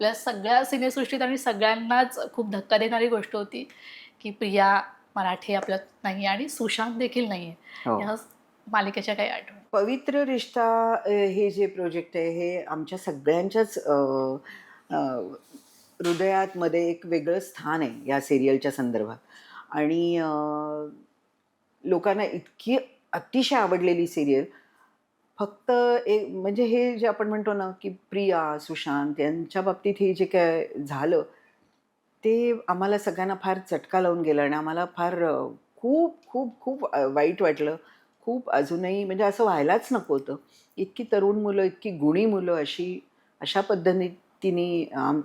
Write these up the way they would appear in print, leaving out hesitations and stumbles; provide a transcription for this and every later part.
Plus सगळ्या सिनेसृष्टीत आणि सगळ्यांनाच खूप धक्का देणारी गोष्ट होती, की प्रिया मराठे आपल्यात नाही आणि सुशांत देखील नाहीये. हो. ह्या मालिकेच्या काही आठवणी? पवित्र रिश्ता हे जे प्रोजेक्ट आहे हे आमच्या सगळ्यांच्याच अ, हृदयात मध्ये एक वेगळं स्थान आहे या सिरियलच्या संदर्भात. आणि लोकांना इतकी अतिशय आवडलेली सिरियल. फक्त एक म्हणजे हे जे आपण म्हणतो ना, की प्रिया, सुशांत यांच्या बाबतीत हे जे काय झालं, ते आम्हाला सगळ्यांना फार चटका लावून गेला आणि आम्हाला फार खूप, खूप, खूप वाईट वाटलं. खूप अजूनही म्हणजे असं व्हायलाच नको होतं. इतकी तरुण मुलं, इतकी गुणी मुलं अशा पद्धतीने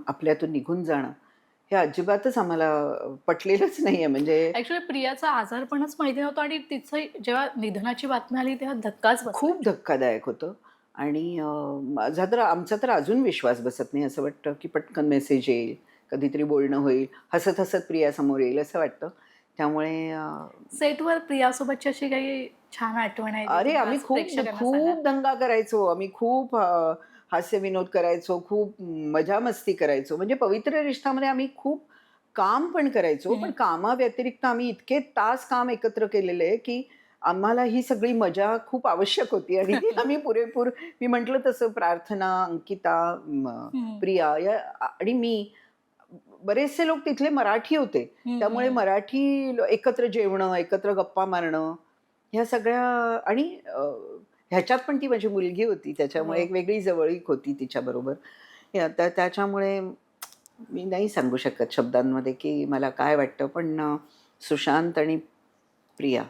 आपल्यातून निघून जाणं, हे अजिबातच आम्हाला पटलेलंच नाहीये म्हणजे. ॲक्चुअली प्रियाचा आजारपणच माहिती नव्हतं आणि तिचं जेव्हा निधनाची बातमी आली तेव्हा धक्काच बसला. खूप धक्कादायक होतं. आणि आमचा तर अजून विश्वास बसत नाही. असं वाटतं, की पटकन मेसेज येईल, कधीतरी बोलणं होईल, हसत-हसत प्रिया समोर येईल असं वाटतं. त्यामुळे सेटवर प्रियासोबतची अशी काही छान आठवण आहे ती अरे, तुम्हाला आम्ही असं खूप प्रेक्षकांना सांगाल? खूप दंगा करायचो. आम्ही खूप हास्यविनोद करायचो, खूप मजा-मस्ती करायचो. म्हणजे पवित्र रिश्तामध्ये आम्ही खूप काम पण करायचो. पण हं. कामाव्यतिरिक्त आम्ही इतके तास काम एकत्र केलेलं आहे, की आम्हाला ही सगळी मजा खूप आवश्यक होती आणि ती आम्ही पुरेपूर. मी म्हटलं तसं प्रार्थना, अंकिता, हं. प्रिया आणि मी, बरेचसे लोक तिथले मराठी होते. हं, त्यामुळे हं. मराठी एकत्र जेवणं, एकत्र गप्पा मारणं, ह्या सगळ्या. आणि ह्याच्यात पण ती माझी मुलगी होती, त्याच्यामुळे हो. एक वेगळी जवळीक होती तिच्याबरोबर. त्याच्यामुळे मी नाही सांगू शकत शब्दांमध्ये, की मला काय वाटतं. पण सुशांत आणि प्रिया